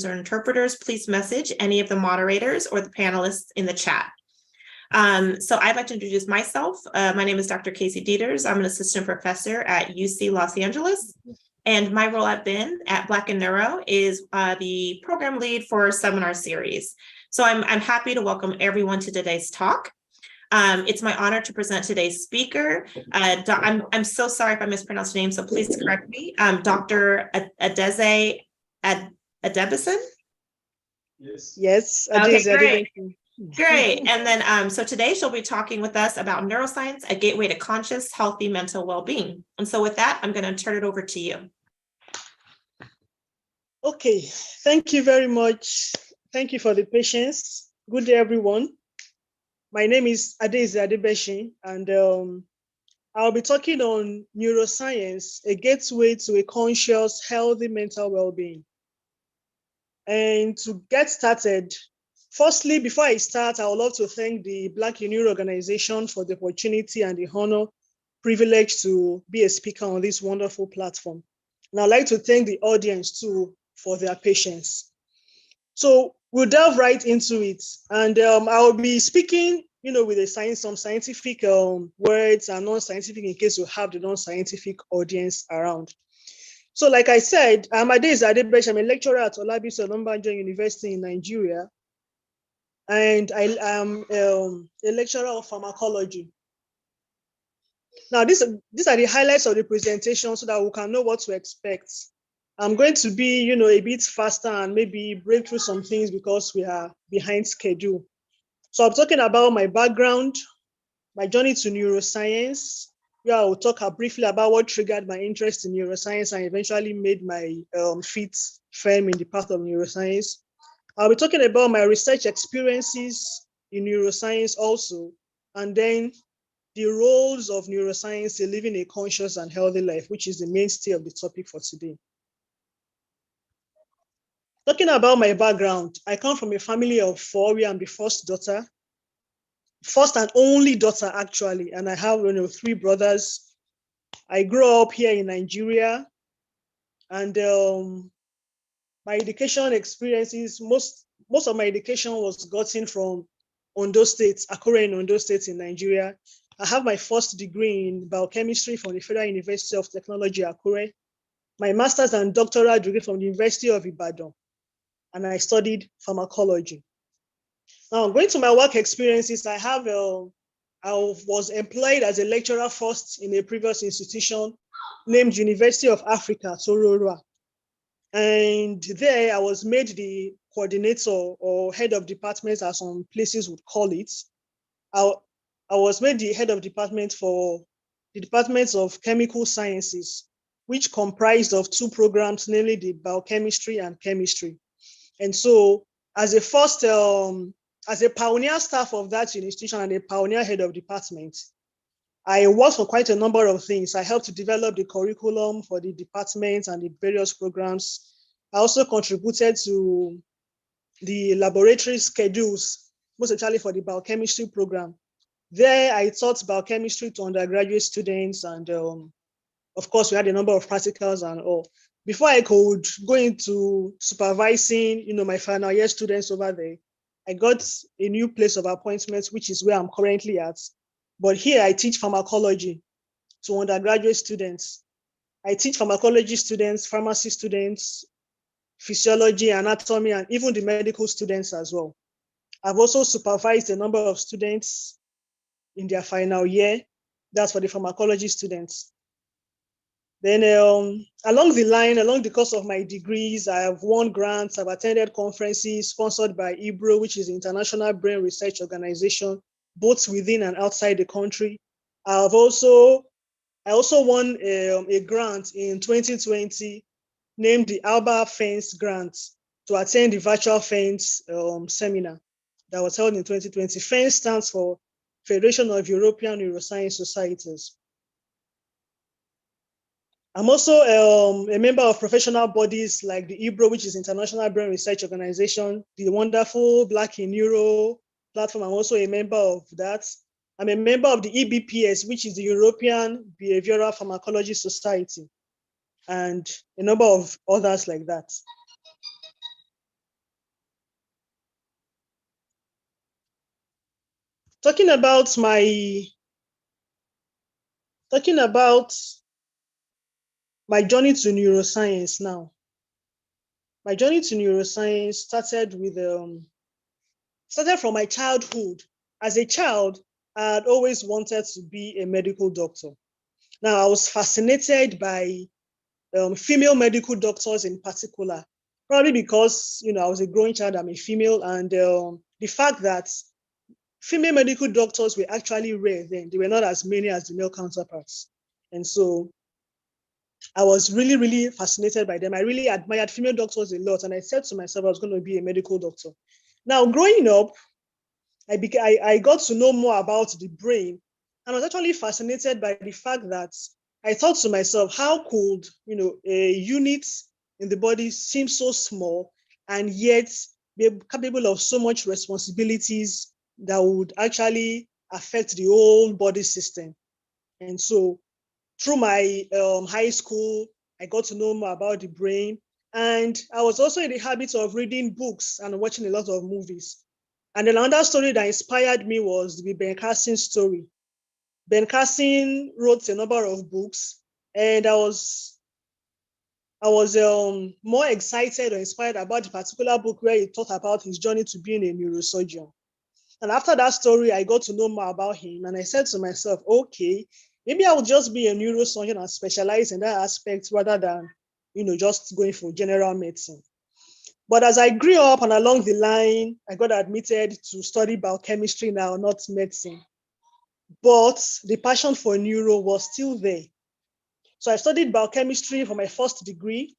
or interpreters, please message any of the moderators or the panelists in the chat. So I'd like to introduce myself. My name is Dr. Casey Dieters. I'm an assistant professor at UC Los Angeles. And my role at BIN at Black in Neuro is the program lead for our seminar series. So I'm happy to welcome everyone to today's talk. It's my honor to present today's speaker. I'm so sorry if I mispronounced your name, so please correct me. Dr. Adaeze Adebesin? Yes. Okay, great. Great. And then, so today she'll be talking with us about neuroscience, a gateway to conscious, healthy mental well-being. And so with that, I'm going to turn it over to you. Okay, thank you very much. Thank you for the patience. Good day, everyone. My name is Adeeze Adebesin, and I'll be talking on neuroscience, a gateway to a conscious, healthy mental well-being. And to get started, firstly, before I start, I would love to thank the Black in Neuro organization for the opportunity and the honor, privilege to be a speaker on this wonderful platform. And I'd like to thank the audience too for their patience. So we'll delve right into it. And I will be speaking, with some scientific words and non-scientific in case you have the non-scientific audience around. So like I said, I'm Adaeze Adebesin. I'm a lecturer at Olabisi Onabanjo University in Nigeria. And I am a lecturer of pharmacology. Now, these are the highlights of the presentation so that we can know what to expect. I'm going to be, a bit faster and maybe break through some things because we are behind schedule. So I'm talking about my background, my journey to neuroscience. Yeah, I will talk briefly about what triggered my interest in neuroscience and eventually made my feet firm in the path of neuroscience. I'll be talking about my research experiences in neuroscience also, and then the roles of neuroscience in living a conscious and healthy life, which is the mainstay of the topic for today. Talking about my background, I come from a family of 4 where I'm the first daughter. First and only daughter, actually, and I have 3 brothers. I grew up here in Nigeria, and my education experiences, most of my education was gotten from Ondo State, Akure in Ondo State in Nigeria. I have my first degree in biochemistry from the Federal University of Technology, Akure. My master's and doctoral degree from the University of Ibadan, and I studied pharmacology. Now, going to my work experiences, I was employed as a lecturer first in a previous institution named University of Africa, Sorora. And there I was made the coordinator or head of department, as some places would call it. I was made the head of department for the departments of chemical sciences, which comprised of 2 programs, namely the biochemistry and chemistry. And so as a pioneer staff of that institution and a pioneer head of department, I worked for quite a number of things. I helped to develop the curriculum for the departments and the various programs. I also contributed to the laboratory schedules, most especially for the biochemistry program. There, I taught biochemistry to undergraduate students, and of course, we had a number of practicals and all. Before I could go into supervising, my final year students over there, I got a new place of appointment, which is where I'm currently at. But here I teach pharmacology to undergraduate students. I teach pharmacology students, pharmacy students, physiology, anatomy, and even the medical students as well. I've also supervised a number of students in their final year. That's for the pharmacology students. Then along the course of my degrees, I have won grants, I've attended conferences sponsored by IBRO, which is the International Brain Research Organization, both within and outside the country. I also won a grant in 2020 named the Alba Fence Grant to attend the virtual Fence seminar that was held in 2020. Fence stands for Federation of European Neuroscience Societies. I'm also a member of professional bodies like the IBRO, which is International Brain Research Organization, the wonderful Black in Neuro platform. I'm also a member of that. I'm a member of the EBPS, which is the European Behavioral Pharmacology Society, and a number of others like that. Talking about my journey to neuroscience now. My journey to neuroscience started from my childhood. As a child, I had always wanted to be a medical doctor. Now, I was fascinated by female medical doctors in particular, probably because, I was a growing child, I'm a female, and the fact that female medical doctors were actually rare then. They were not as many as the male counterparts. And so I was really, really fascinated by them. I really admired female doctors a lot. And I said to myself, I was going to be a medical doctor. Now, growing up, I got to know more about the brain. And I was actually fascinated by the fact that I thought to myself, how could, a unit in the body seem so small and yet be capable of so much responsibilities that would actually affect the whole body system. And so through my high school, I got to know more about the brain. And I was also in the habit of reading books and watching a lot of movies. And then another story that inspired me was the Ben Carson story. Ben Carson wrote a number of books, and I was more excited or inspired about the particular book where he talked about his journey to being a neurosurgeon. And after that story, I got to know more about him. And I said to myself, okay, maybe I will just be a neurosurgeon and specialize in that aspect rather than, just going for general medicine. But as I grew up and along the line, I got admitted to study biochemistry now, not medicine. But the passion for neuro was still there. So I studied biochemistry for my first degree.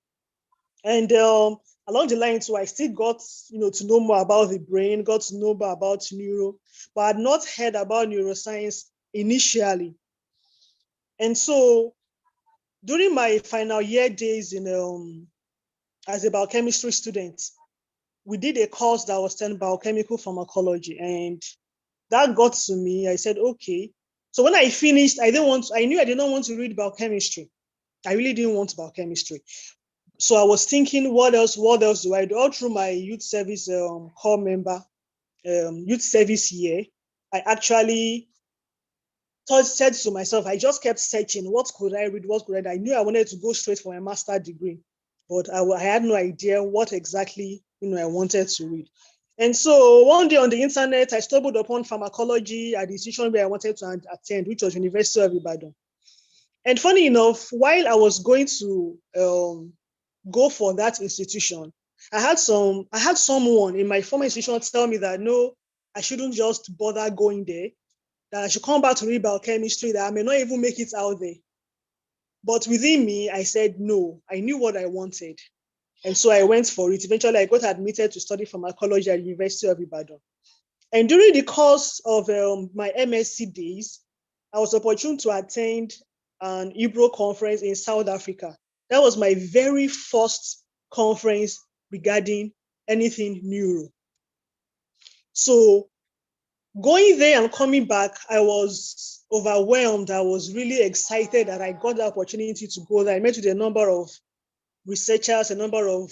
And along the line too, I still got, to know more about the brain, got to know more about neuro, but I had not heard about neuroscience initially. And so during my final year days as a biochemistry student, we did a course that was termed biochemical pharmacology, and that got to me. I said, okay. So when I finished, I knew I did not want to read biochemistry. I really didn't want biochemistry. So I was thinking, what else do I do? All through my youth service corps member, youth service year, I actually said to myself, I just kept searching, what could I read? What could I knew I wanted to go straight for my master's degree, but I had no idea what exactly, I wanted to read. And so one day on the internet, I stumbled upon pharmacology at the institution where I wanted to attend, which was University of Ibadan. And funny enough, while I was going to go for that institution, I had someone in my former institution tell me that no, I shouldn't just bother going there, that I should come back to read biochemistry, that I may not even make it out there. But within me, I said no. I knew what I wanted. And so I went for it. Eventually, I got admitted to study pharmacology at the University of Ibadan. And during the course of my MSc days, I was opportune to attend an Ibro conference in South Africa. That was my very first conference regarding anything neuro. So going there and coming back, I was overwhelmed. I was really excited that I got the opportunity to go there. I met with a number of researchers, a number of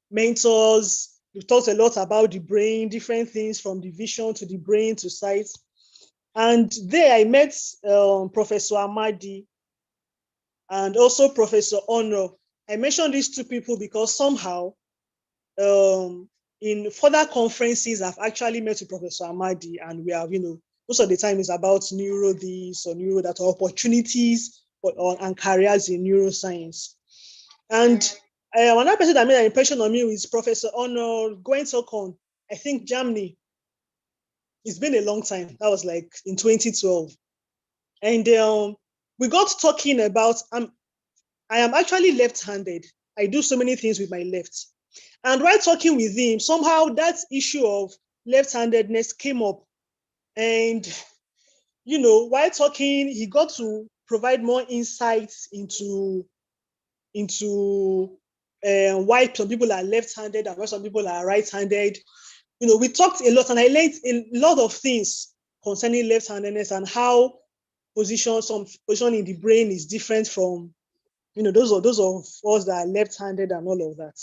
mentors. We talked a lot about the brain, different things from the vision to the brain to sight. And there I met Professor Amadi and also Professor Ono. I mentioned these two people because somehow in further conferences, I've actually met with Professor Amadi, and we have, most of the time it's about neuro this or neuro that, or opportunities and careers in neuroscience. And another person that made an impression on me is Professor Ono, going to on, I think, Germany. It's been a long time. That was like in 2012. And we got talking about, I am actually left-handed. I do so many things with my left. And while talking with him, somehow that issue of left-handedness came up. And, while talking, he got to provide more insights into why some people are left-handed and why some people are right-handed. We talked a lot, and I learned a lot of things concerning left-handedness and how some position in the brain is different from, those of us that are left-handed and all of that.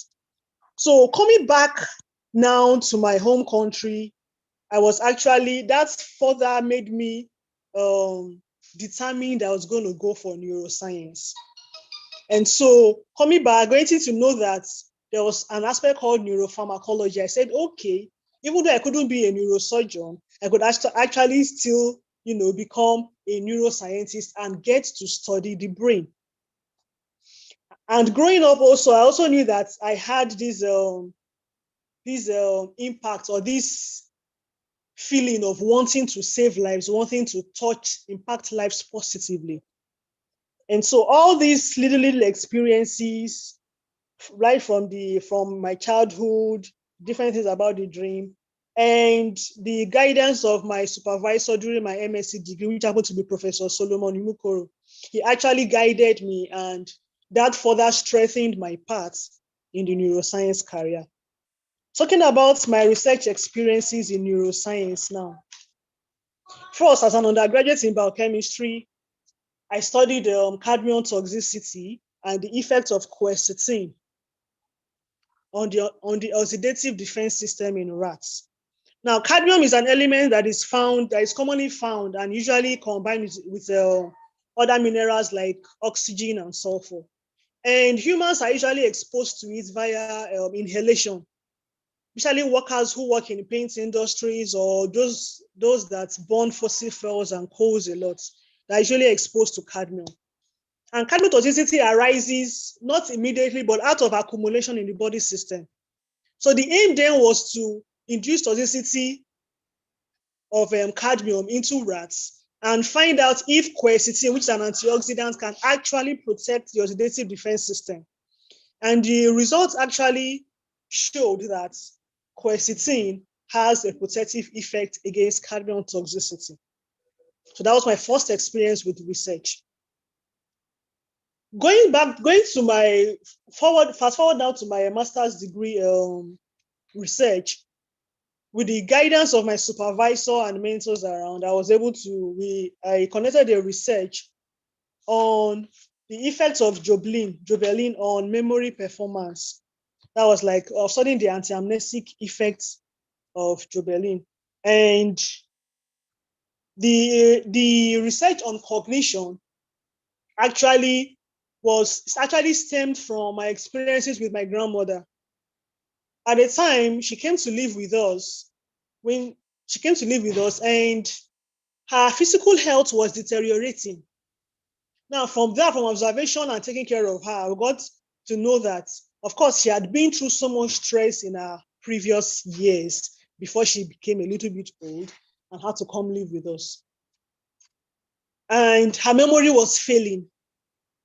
So coming back now to my home country, that further made me determined I was going to go for neuroscience. And so coming back, going to know that there was an aspect called neuropharmacology. I said, okay, even though I couldn't be a neurosurgeon, I could actually still, become a neuroscientist and get to study the brain. And growing up also, I also knew that I had this impact or this feeling of wanting to save lives, wanting to impact lives positively. And so all these little experiences, right from my childhood, different things about the dream, and the guidance of my supervisor during my MSc degree, which happened to be Professor Solomon Imukoro. He actually guided me, and that further strengthened my path in the neuroscience career. Talking about my research experiences in neuroscience now. First, as an undergraduate in biochemistry, I studied cadmium toxicity and the effects of quercetin on the oxidative defense system in rats. Now, cadmium is an element that is commonly found and usually combined with other minerals like oxygen and sulfur. And humans are usually exposed to it via inhalation, especially workers who work in paint industries or those that burn fossil fuels and coals a lot. They're usually exposed to cadmium. And cadmium toxicity arises not immediately, but out of accumulation in the body system. So the aim then was to induce toxicity of cadmium into rats and find out if quercetin, which is an antioxidant, can actually protect the oxidative defense system. And the results actually showed that quercetin has a protective effect against cadmium toxicity. So that was my first experience with research. Fast forward now to my master's degree research. With the guidance of my supervisor and mentors around, I was able to, I conducted a research on the effects of Jobelin on memory performance. That was like studying the anti-amnesic effects of Jobelin. And the research on cognition actually stemmed from my experiences with my grandmother. At the time, she came to live with us. And her physical health was deteriorating. Now, from observation and taking care of her, we got to know that, of course, she had been through so much stress in her previous years before she became a little bit old and had to come live with us. And her memory was failing.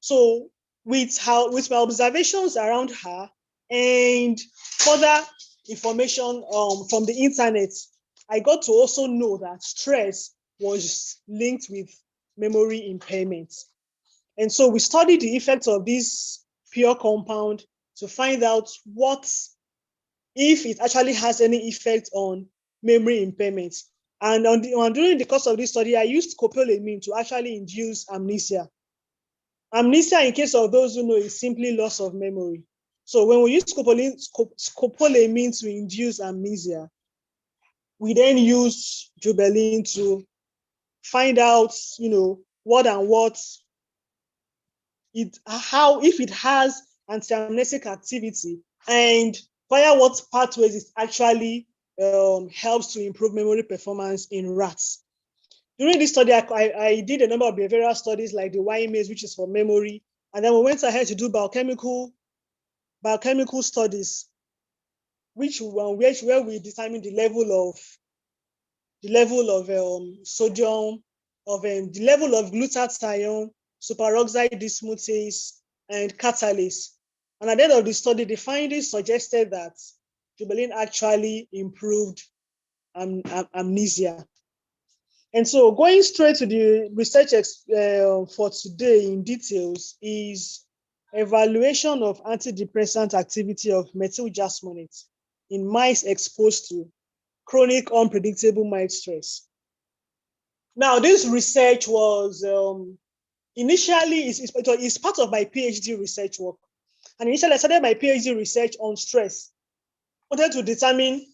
So with my observations around her and further information from the internet, I got to also know that stress was linked with memory impairment. And so we studied the effects of this pure compound to find out if it actually has any effect on memory impairment. And during the course of this study, I used scopolamine to actually induce amnesia. Amnesia, in case of those who know, is simply loss of memory. So when we use scopolamine to induce amnesia, we then use Jobelin to find out, if it has anti-amnesic activity and via what pathways it actually helps to improve memory performance in rats. During this study, I did a number of behavioral studies like the Y-maze, which is for memory. And then we went ahead to do biochemical studies, where we determined the level of sodium, the level of glutathione, superoxide dismutase, and catalase. And at the end of the study, the findings suggested that Jobelin actually improved amnesia. And so going straight to the research for today in details is evaluation of antidepressant activity of methyljasmonate in mice exposed to chronic unpredictable mild stress. Now, this research was initially is part of my PhD research work. And initially I started my PhD research on stress. I wanted to determine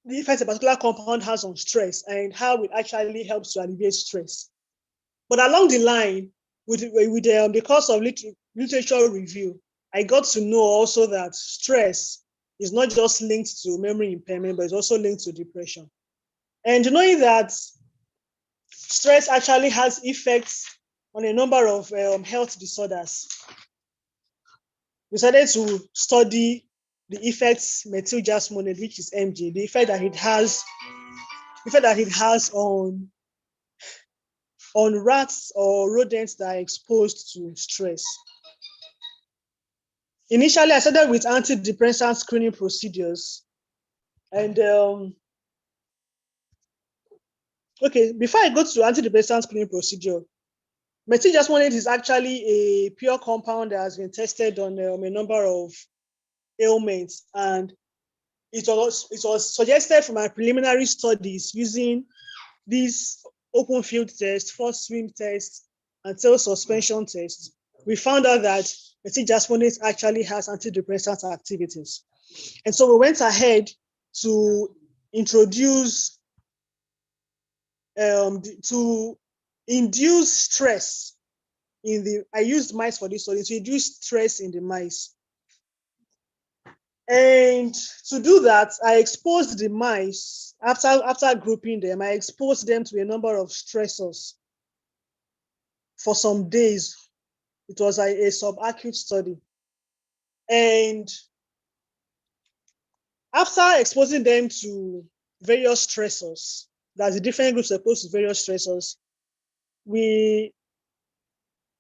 the effects a particular compound has on stress and how it actually helps to alleviate stress. But along the line, with the course of literature review, I got to know also that stress is not just linked to memory impairment, but it's also linked to depression. And knowing that stress actually has effects on a number of health disorders, we started to study the effects methyljasmonate, which is MJ, the effect that it has on rats or rodents that are exposed to stress. Initially, I started with antidepressant screening procedures. And okay, before I go to antidepressant screening procedure, methyljasmonate is actually a pure compound that has been tested on a number of ailments, and it was suggested from our preliminary studies using these open field tests, forced swim tests, and tail suspension tests. We found out that methyljasmonate actually has antidepressant activities. And so we went ahead to introduce, to induce stress I used mice for this study, to induce stress in the mice. And to do that, I exposed the mice, after grouping them, I exposed them to a number of stressors for some days. It was a subacute study. And after exposing them to various stressors, that's the different groups exposed to various stressors,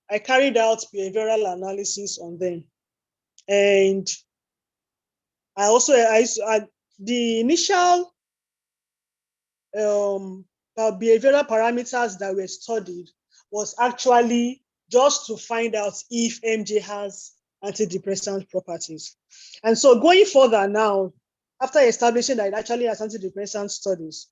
I carried out behavioral analysis on them. And the initial behavioral parameters that were studied was actually just to find out if MJ has antidepressant properties. And so going further now, after establishing that it actually has antidepressant studies,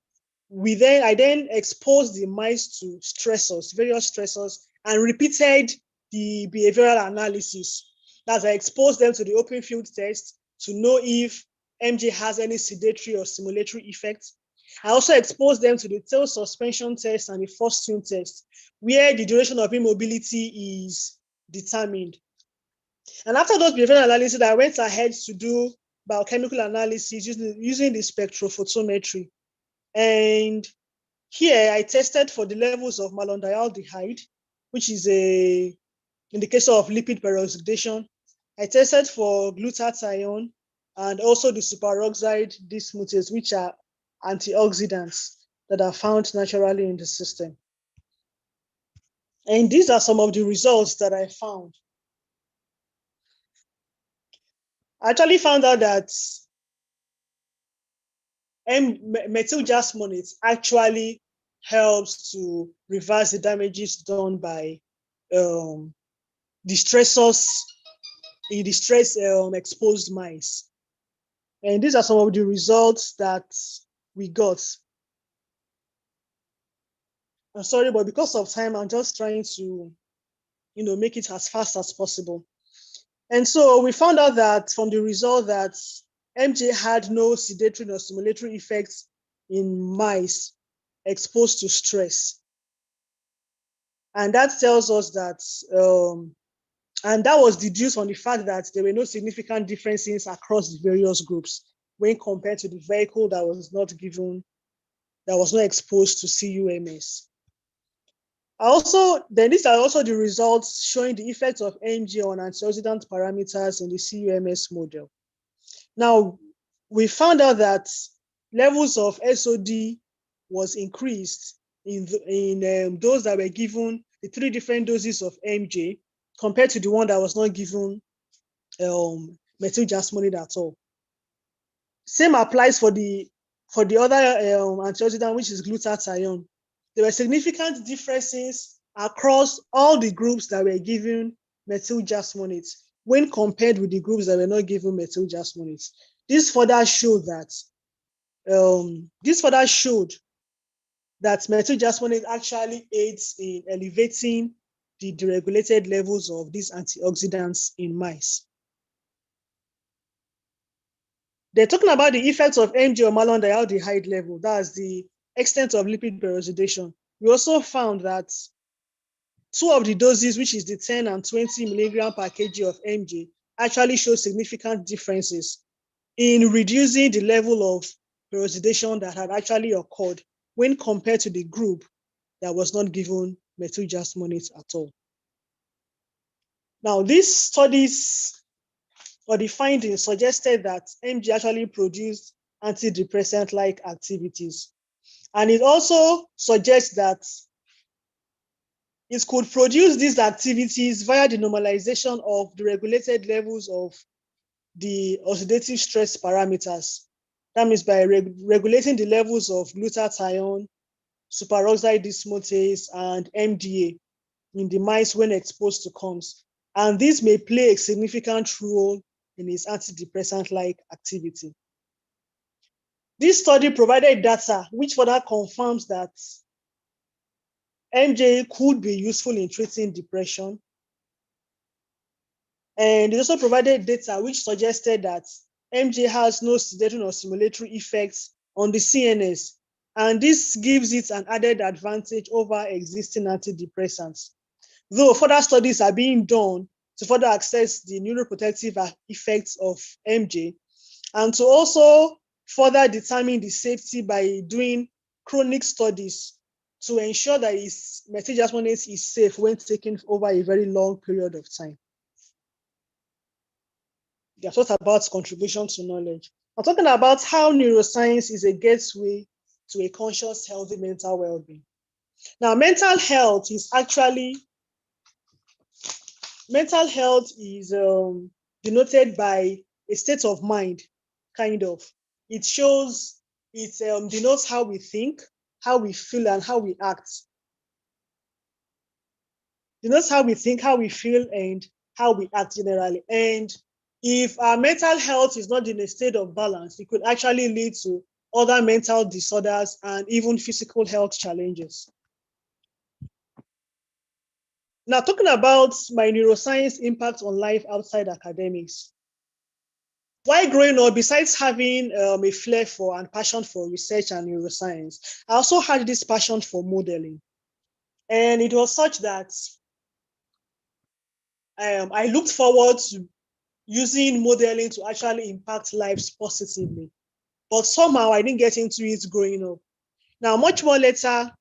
I then exposed the mice to stressors, various stressors, and repeated the behavioral analysis. As I exposed them to the open field test to know if MJ has any sedatory or stimulatory effects. I also exposed them to the tail suspension test and the forced swim test, where the duration of immobility is determined. And after those behavioral analysis, I went ahead to do biochemical analysis using the spectrophotometry. And here I tested for the levels of malondialdehyde, which is an indicator of lipid peroxidation. I tested for glutathione and also the superoxide dismutase, which are antioxidants that are found naturally in the system. And these are some of the results that I found. I actually found out that methyljasmonate actually helps to reverse the damages done by the stressors in the stress exposed mice. And these are some of the results that we got. I'm sorry, but because of time, I'm just trying to, make it as fast as possible. And so we found out that from the result that MJ had no sedatory nor stimulatory effects in mice exposed to stress. And that tells us that, and that was deduced from the fact that there were no significant differences across the various groups when compared to the vehicle that was not exposed to CUMS. These are also the results showing the effects of MG on antioxidant parameters in the CUMS model. Now, we found out that levels of SOD was increased in those that were given the 3 different doses of MJ compared to the one that was not given methyljasmonate at all. Same applies for the other antioxidant, which is glutathione. There were significant differences across all the groups that were given methyljasmonate when compared with the groups that were not given methyljasmonate. This further showed that methyljasmonate actually aids in elevating the deregulated levels of these antioxidants in mice. They're talking about the effects of MJ on malondialdehyde level. That's the extent of lipid peroxidation. We also found that two of the doses, which is the 10 and 20 milligram per kg of MJ, actually show significant differences in reducing the level of peroxidation that had actually occurred when compared to the group that was not given methyljasmonate at all. Now, these studies or the findings suggested that MG actually produced antidepressant-like activities. And it also suggests that it could produce these activities via the normalization of the regulated levels of the oxidative stress parameters. That means by regulating the levels of glutathione, superoxide dismutase, and MDA in the mice when exposed to COMS. And this may play a significant role in its antidepressant-like activity. This study provided data which further confirms that MJ could be useful in treating depression. And it also provided data which suggested that MJ has no sedatory or stimulatory effects on the CNS. And this gives it an added advantage over existing antidepressants. Though further studies are being done to further assess the neuroprotective effects of MJ and to also further determine the safety by doing chronic studies to ensure that methyljasmonate is safe when taken over a very long period of time. Yeah, what about contribution to knowledge? I'm talking about how neuroscience is a gateway to a conscious, healthy mental well-being. Now, mental health is denoted by a state of mind, kind of. It denotes how we think, how we feel, and how we act. Denotes how we think, how we feel, and how we act generally. And if our mental health is not in a state of balance, it could actually lead to other mental disorders and even physical health challenges. Now, talking about my neuroscience impact on life outside academics. While growing up, besides having a flair for and passion for research and neuroscience, I also had this passion for modeling. And it was such that I looked forward to using modeling to actually impact lives positively. But somehow I didn't get into it growing up. Now, much more later,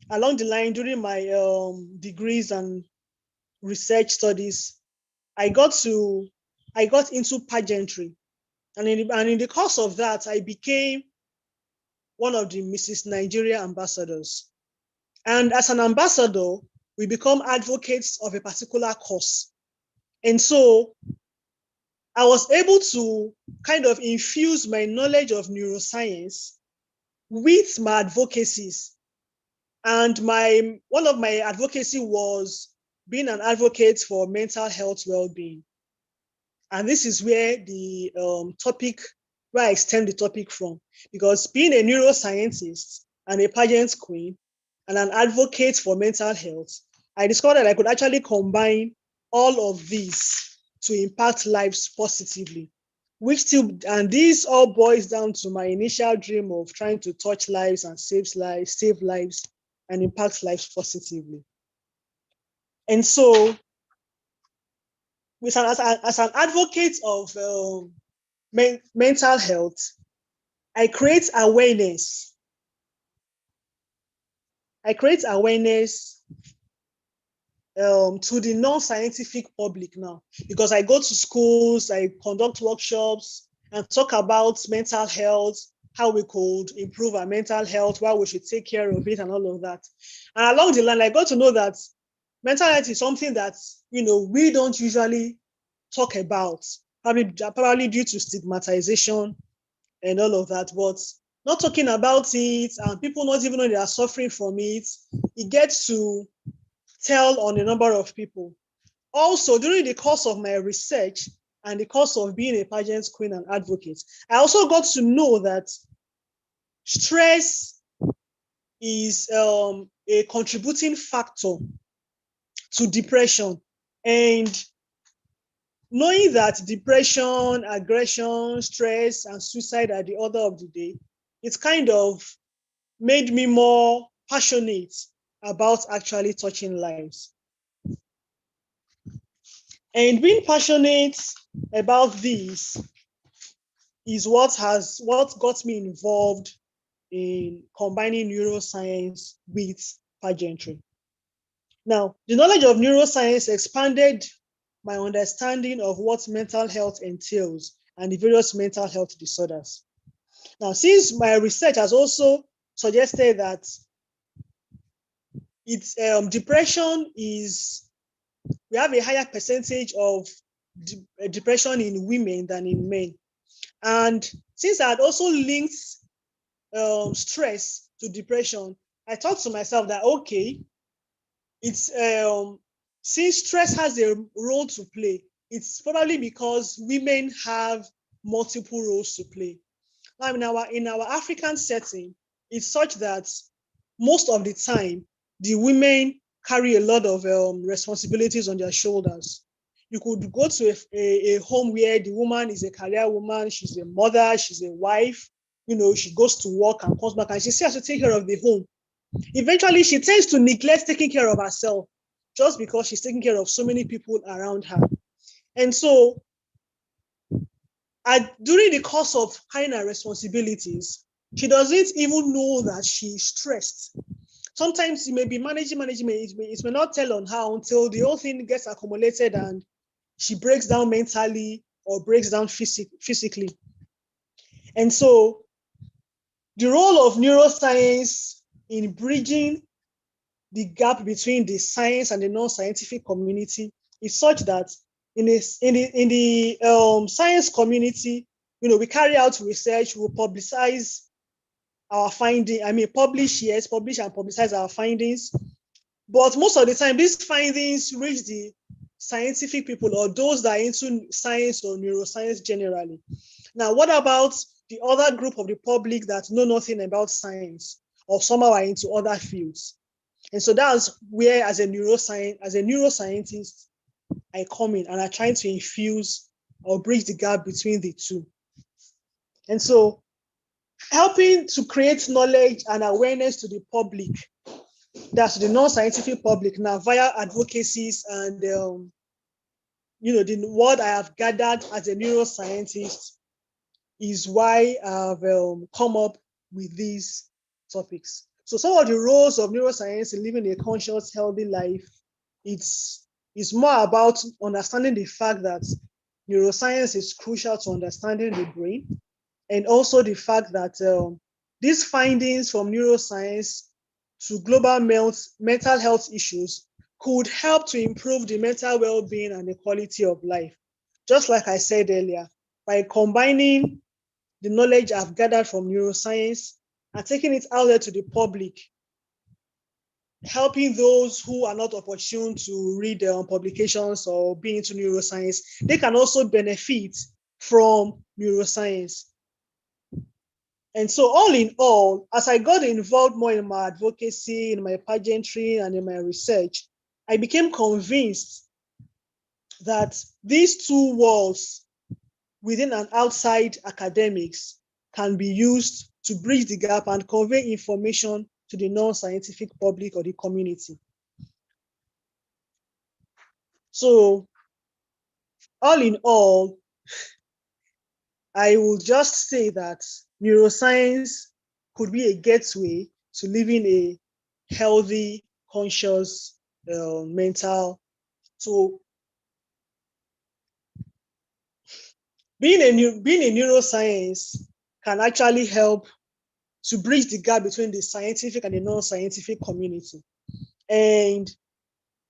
along the line during my degrees and research studies, I got into pageantry. And in the course of that, I became one of the Mrs. Nigeria ambassadors. And as an ambassador, we become advocates of a particular cause. And so I was able to kind of infuse my knowledge of neuroscience with my advocacies. And one of my advocacy was being an advocate for mental health well-being. And this is where where I stem the topic from, because being a neuroscientist and a pageant queen and an advocate for mental health, I discovered that I could actually combine all of these to impact lives positively. And this all boils down to my initial dream of trying to touch lives and save lives and impact lives positively. And so, as an advocate of mental health, I create awareness. To the non-scientific public now, because I go to schools, I conduct workshops and talk about mental health, how we could improve our mental health, why we should take care of it and all of that. And along the line, I got to know that mental health is something that, we don't usually talk about, probably due to stigmatization and all of that, but not talking about it and people not even know they are suffering from it, it gets to tell on a number of people. Also, during the course of my research and the course of being a pageant queen and advocate, I also got to know that stress is a contributing factor to depression. And knowing that depression, aggression, stress, and suicide are the order of the day, it's kind of made me more passionate about actually touching lives. And being passionate about this is what got me involved in combining neuroscience with pageantry. Now, the knowledge of neuroscience expanded my understanding of what mental health entails and the various mental health disorders. Now, since my research has also suggested that it's depression is, we have a higher percentage of depression in women than in men. And since I had also linked stress to depression, I thought to myself that, okay, it's since stress has a role to play, it's probably because women have multiple roles to play. Now, in our African setting, it's such that most of the time, the women carry a lot of responsibilities on their shoulders. You could go to a home where the woman is a career woman, she's a mother, she's a wife, she goes to work and comes back and she still has to take care of the home. Eventually, she tends to neglect taking care of herself just because she's taking care of so many people around her. And so, during the course of carrying her responsibilities, she doesn't even know that she's stressed. Sometimes you may be managing, it may not tell on her until the whole thing gets accumulated and she breaks down mentally or breaks down physically. And so the role of neuroscience in bridging the gap between the science and the non-scientific community is such that in the science community, we carry out research, we publicize our findings. Publish and publicize our findings. But most of the time, these findings reach the scientific people or those that are into science or neuroscience generally. Now, what about the other group of the public that know nothing about science or somehow are into other fields? And so that's where, as a neuroscientist, I come in and I try to infuse or bridge the gap between the two. And so helping to create knowledge and awareness to the public, that's the non-scientific public now via advocacies and the what I have gathered as a neuroscientist is why I've come up with these topics. So some of the roles of neuroscience in living a conscious, healthy life, it's more about understanding the fact that neuroscience is crucial to understanding the brain, and also the fact that these findings from neuroscience to global mental health issues could help to improve the mental well-being and the quality of life. Just like I said earlier, by combining the knowledge I've gathered from neuroscience and taking it out there to the public, helping those who are not opportune to read their publications or be into neuroscience, they can also benefit from neuroscience. And so all in all, as I got involved more in my advocacy, in my pageantry, and in my research, I became convinced that these two worlds within and outside academics can be used to bridge the gap and convey information to the non-scientific public or the community. So all in all, I will just say that neuroscience could be a gateway to living a healthy, conscious, mental. So being a neuroscience can actually help to bridge the gap between the scientific and the non-scientific community. And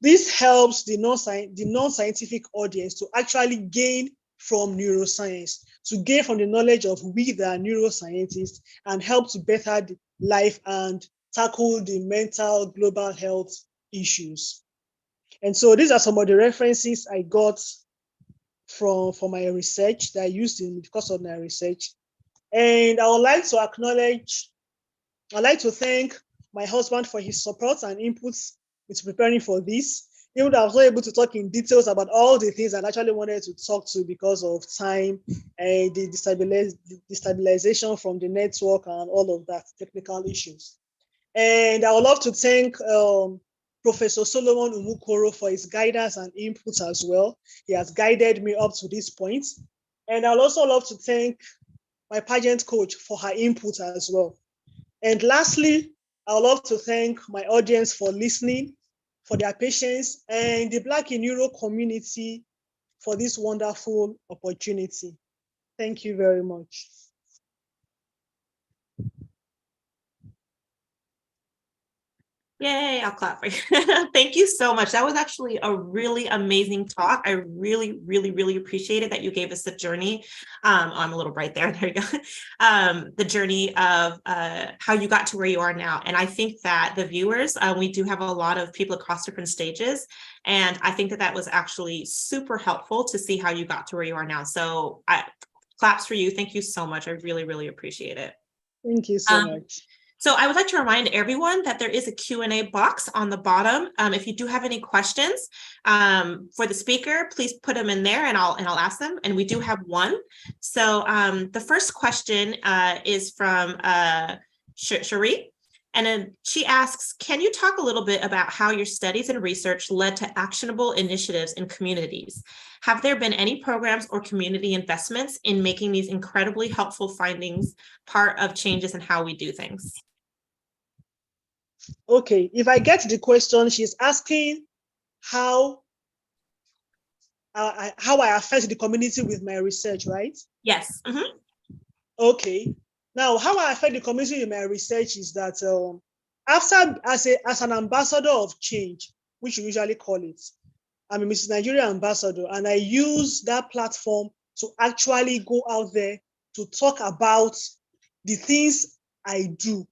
this helps the non-scientific audience to actually gain from neuroscience, to gain from the knowledge of we that are neuroscientists and help to better the life and tackle the mental global health issues. And so these are some of the references I got for my research that I used in the course of my research. And I would like to acknowledge, I'd like to thank my husband for his support and inputs with preparing for this. Even though I was not able to talk in details about all the things I actually wanted to talk to because of time and the destabilization from the network and all of that, technical issues. And I would love to thank Professor Solomon Umukoro for his guidance and input as well. He has guided me up to this point. And I would also love to thank my pageant coach for her input as well. And lastly, I would love to thank my audience for listening, for their patience, and the Black in Neuro community for this wonderful opportunity. Thank you very much. Yay, I'll clap for you. Thank you so much. That was actually a really amazing talk. I really, really, really appreciate it that you gave us the journey. I'm a little bright there. There you go. The journey of how you got to where you are now. And I think that the viewers, we do have a lot of people across different stages. And I think that that was actually super helpful to see how you got to where you are now. So claps for you. Thank you so much. I really, really appreciate it. Thank you so much. So I would like to remind everyone that there is a Q&A box on the bottom. If you do have any questions for the speaker, please put them in there and I'll ask them. And we do have one. So the first question is from Cherie. And then she asks, can you talk a little bit about how your studies and research led to actionable initiatives in communities? Have there been any programs or community investments in making these incredibly helpful findings part of changes in how we do things? Okay, if I get the question, she's asking how I affect the community with my research, right? Yes. Mm-hmm. Okay. Now, how I affect the community in my research is that as an ambassador of change, which we usually call it, I'm a Mrs. Nigeria ambassador, and I use that platform to actually go out there to talk about the things I do.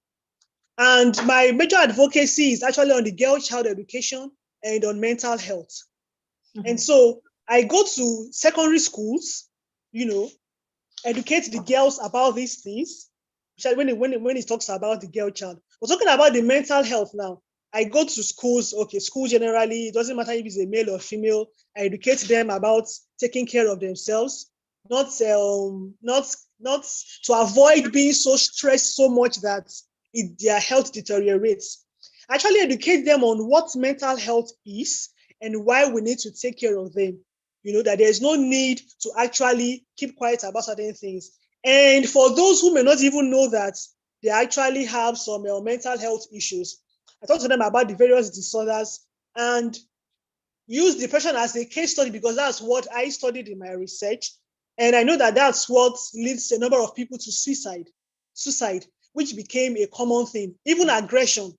And my major advocacy is actually on the girl-child education and on mental health. Mm-hmm. And so I go to secondary schools, educate the girls about these things. When it talks about the girl child, we're talking about the mental health now. I go to schools, school generally, it doesn't matter if it's a male or female. I educate them about taking care of themselves, not to avoid being so stressed so much that their health deteriorates. I actually educate them on what mental health is and why we need to take care of them. That there's no need to actually keep quiet about certain things. And for those who may not even know that they actually have some mental health issues, I talk to them about the various disorders and use depression as a case study because that's what I studied in my research. And I know that that's what leads a number of people to suicide, which became a common thing. Even aggression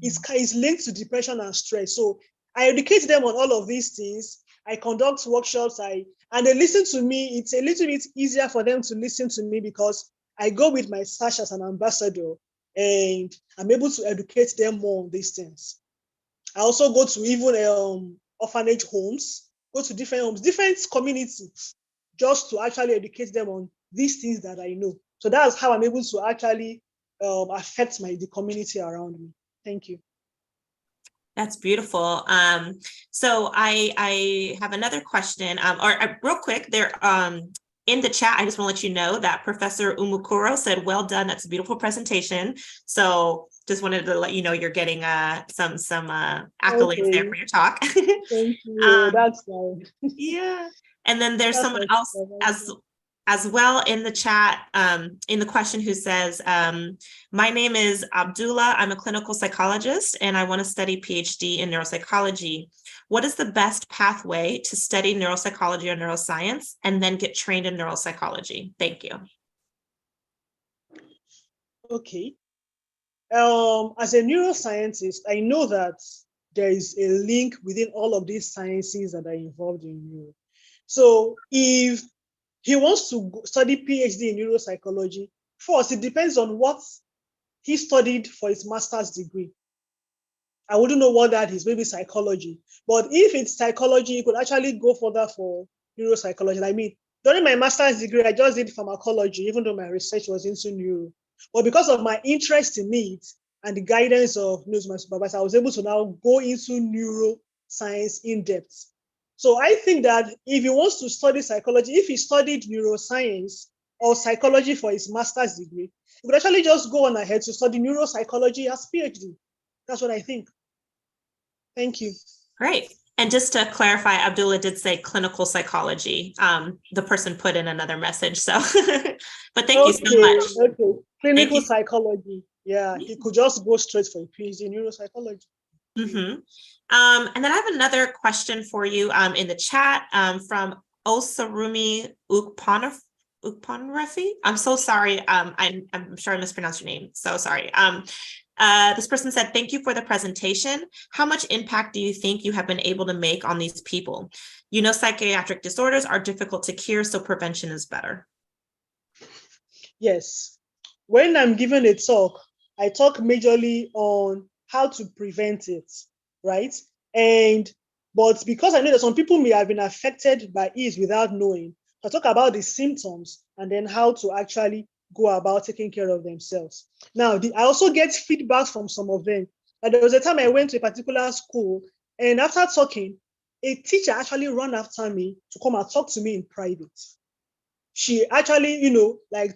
is linked to depression and stress. So I educate them on all of these things. I conduct workshops, and they listen to me. It's a little bit easier for them to listen to me because I go with my stash as an ambassador and I'm able to educate them more on these things. I also go to even orphanage homes, go to different homes, different communities, just to actually educate them on these things that I know. So that's how I'm able to actually affect the community around me. Thank you. That's beautiful. So I have another question, real quick there, in the chat, I just want to let you know that Professor Umukuro said, well done, that's a beautiful presentation. So just wanted to let you know you're getting some accolades there for your talk. Thank you, that's nice. Yeah, and then there's someone else as well in the chat, in the question, who says, my name is Abdullah, I'm a clinical psychologist and I want to study PhD in neuropsychology. What is the best pathway to study neuropsychology or neuroscience and then get trained in neuropsychology? Thank you. Okay. As a neuroscientist, I know that there is a link within all of these sciences that are involved in neuro. So if he wants to study PhD in neuropsychology, first, it depends on what he studied for his master's degree. I wouldn't know what that is, maybe psychology. But if it's psychology, you could actually go further for neuropsychology. I mean, during my master's degree, I just did pharmacology, even though my research was into neuro. But because of my interest in it and the guidance of my supervisor, I was able to now go into neuro science in depth. So I think that if he wants to study psychology, if he studied neuroscience or psychology for his master's degree, he could actually just go on ahead to study neuropsychology as PhD. That's what I think. Thank you. Great. And just to clarify, Abdullah did say clinical psychology. The person put in another message. So, but thank you so much. Okay. Clinical psychology. Yeah, he could just go straight for a PhD in neuropsychology. Mm-hmm. And then I have another question for you in the chat from Osarumi Ukpanrafi. I'm so sorry. I'm sure I mispronounced your name. So sorry. This person said, thank you for the presentation. How much impact do you think you have been able to make on these people? You know, psychiatric disorders are difficult to cure, so prevention is better. Yes. When I'm giving a talk, I talk majorly on how to prevent it, right? But because I know that some people may have been affected by it without knowing, I talk about the symptoms and then how to actually go about taking care of themselves. Now, I also get feedback from some of them. And there was a time I went to a particular school, and after talking, a teacher actually ran after me to come and talk to me in private. She actually,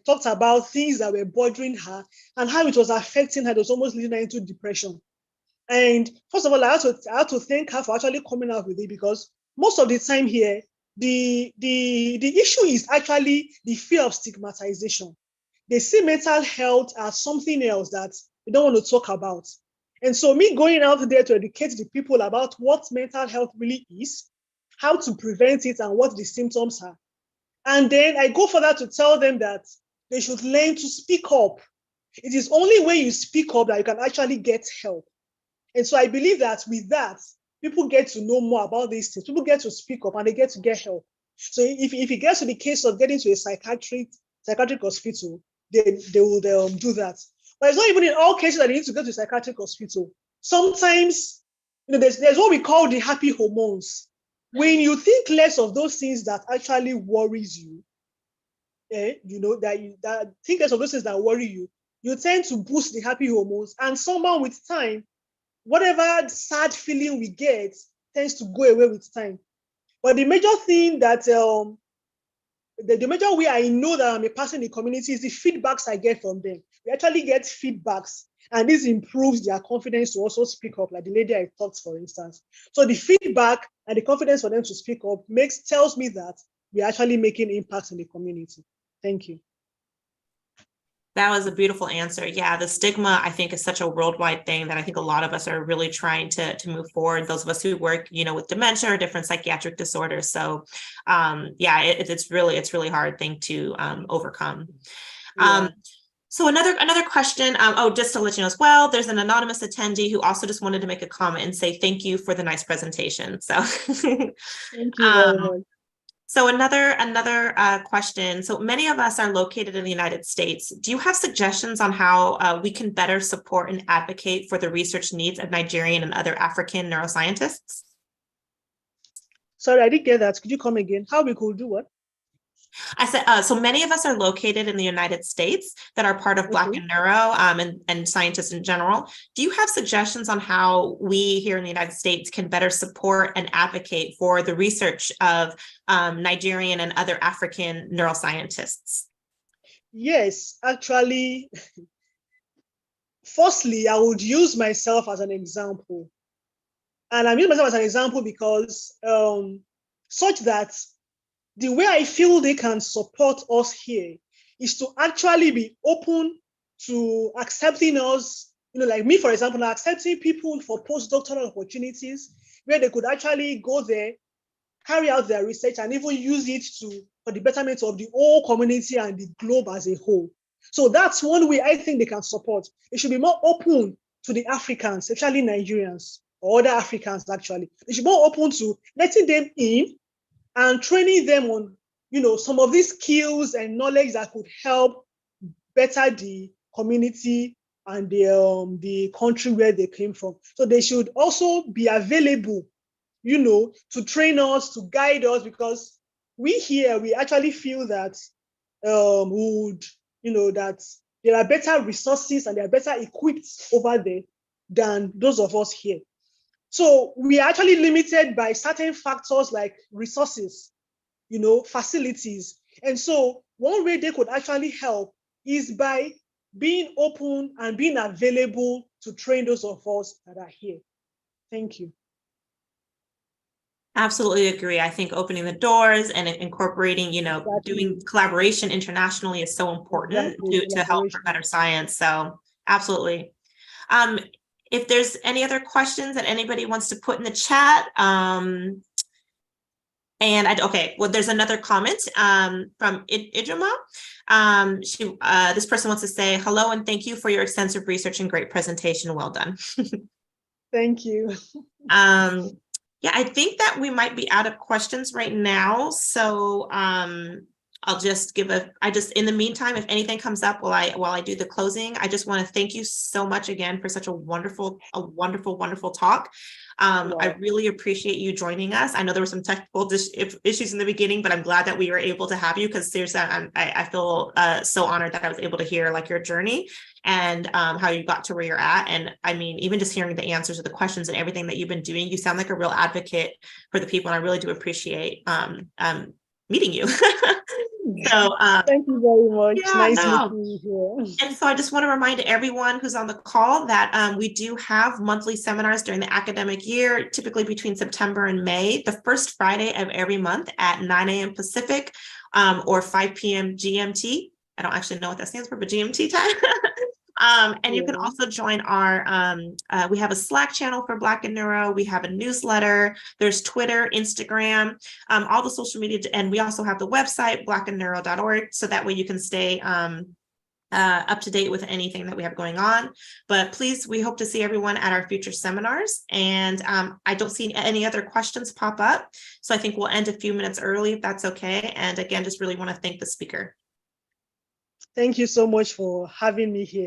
talked about things that were bothering her and how it was affecting her. It was almost leading her into depression. And first of all, I had to thank her for actually coming out with it, because most of the time here, the issue is actually the fear of stigmatization. They see mental health as something else that they don't want to talk about. And so me going out there to educate the people about what mental health really is, how to prevent it, and what the symptoms are. And then I go further to tell them that they should learn to speak up. It is only when you speak up that you can actually get help. And so I believe that with that, people get to know more about these things. People get to speak up and they get to get help. So if it gets to the case of getting to a psychiatric hospital, they will do that. But it's not even in all cases that they need to go to a psychiatric hospital. Sometimes, there's what we call the happy hormones. When you think less of those things that actually worries you, that think less of those things that worry you, you tend to boost the happy hormones. And somehow with time, whatever sad feeling we get tends to go away with time. But the major thing that the major way I know that I'm a person in the community is the feedbacks I get from them. We actually get feedbacks, and this improves their confidence to also speak up, like the lady I talked, for instance. So the feedback and the confidence for them to speak up tells me that we're actually making impact in the community. Thank you. That was a beautiful answer. Yeah, the stigma, I think, is such a worldwide thing that I think a lot of us are really trying to move forward. Those of us who work, with dementia or different psychiatric disorders. So, it's really hard thing to overcome. Yeah. So another question. Just to let you know as well, there's an anonymous attendee who also just wanted to make a comment and say thank you for the nice presentation. So, thank you very much. So another question. So many of us are located in the United States. Do you have suggestions on how we can better support and advocate for the research needs of Nigerian and other African neuroscientists? Sorry, I didn't get that. Could you come again? How we could do what? I said, so many of us are located in the United States that are part of Black and Neuro and scientists in general. Do you have suggestions on how we here in the United States can better support and advocate for the research of Nigerian and other African neuroscientists? Yes, actually, firstly, I would use myself as an example. And I'm using myself as an example because such that the way I feel they can support us here is to actually be open to accepting us, like me, for example, accepting people for postdoctoral opportunities where they could actually go there, carry out their research, and even use it for the betterment of the whole community and the globe as a whole. So that's one way I think they can support. It should be more open to the Africans, especially Nigerians or other Africans, actually. They should be more open to letting them in and training them on, some of these skills and knowledge that could help better the community and the country where they came from. So they should also be available, to train us, to guide us, because we actually feel that that there are better resources and they are better equipped over there than those of us here. So we are actually limited by certain factors like resources, facilities. And so one way they could actually help is by being open and being available to train those of us that are here. Thank you. Absolutely agree. I think opening the doors and incorporating, Exactly. doing collaboration internationally is so important to help for better science. So absolutely. If there's any other questions that anybody wants to put in the chat, there's another comment from Idrima. This person wants to say hello and thank you for your extensive research and great presentation. Well done. Thank you. Yeah, I think that we might be out of questions right now. So I'll just in the meantime, if anything comes up while I do the closing, I just want to thank you so much again for such a wonderful talk. Wow. I really appreciate you joining us. I know there were some technical issues in the beginning, but I'm glad that we were able to have you, because seriously, I feel so honored that I was able to hear like your journey and how you got to where you're at. And I mean, even just hearing the answers to the questions and everything that you've been doing, you sound like a real advocate for the people. And I really do appreciate meeting you. So thank you very much. Yeah, nice meeting you here. And so I just want to remind everyone who's on the call that we do have monthly seminars during the academic year, typically between September and May, the first Friday of every month at 9 a.m. Pacific or 5 p.m. GMT. I don't actually know what that stands for, but GMT time. And you can also join our, we have a Slack channel for Black in Neuro. We have a newsletter. There's Twitter, Instagram, all the social media. And we also have the website, blackandneuro.org. So that way you can stay up to date with anything that we have going on. But please, we hope to see everyone at our future seminars. And I don't see any other questions pop up. So I think we'll end a few minutes early if that's okay. And again, just really want to thank the speaker. Thank you so much for having me here.